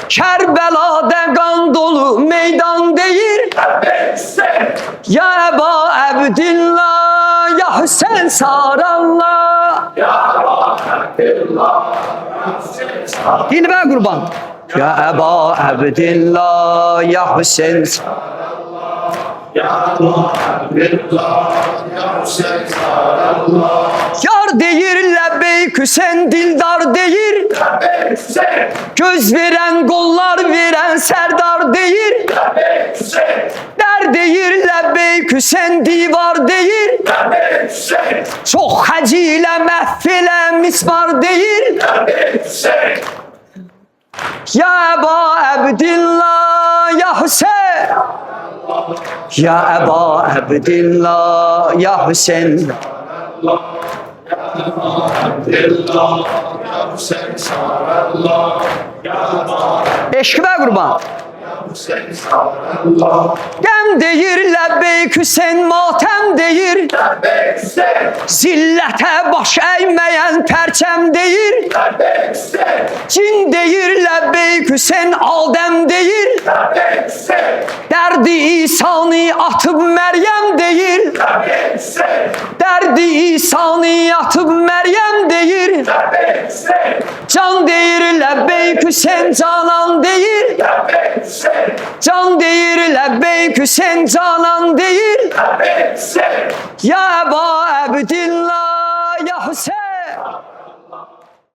Kerbela'da kan dolu meydan değil. Ya Eba Abdillah, ya Hüseyin Sarallah. Dilber kurban. Ya Eba Abdillah, ya Hüseyin Sarallah. Yar deyir lebbeyk Hüseyin, dildar deyir. Göz veren, kollar veren serdar deyir. Der deyir lebbeyk Hüseyin, divar deyir. Çok hacile mehfile mismar deyir. Ya Eba Abdillah, ya Hüseyin. Ya Eba Abdillah, ya Hüseyin. Eşkıbe kurban. Gəm deyir lebbeyk Hüseyin, matem deyir. Zillete baş eğmeyen perçem deyir. Cin deyir lebbeyk Hüseyin, Adem deyir. Derdi İsa'nı atıp Meryem deyir. Derdi İsa'nı atıp Meryem deyir. Can deyir lebbeyk Hüseyin, canan deyir. Can deyir lebbeyk Hüseyin, canan deyir. Ya Eba Abdillah, ya Hüseyin.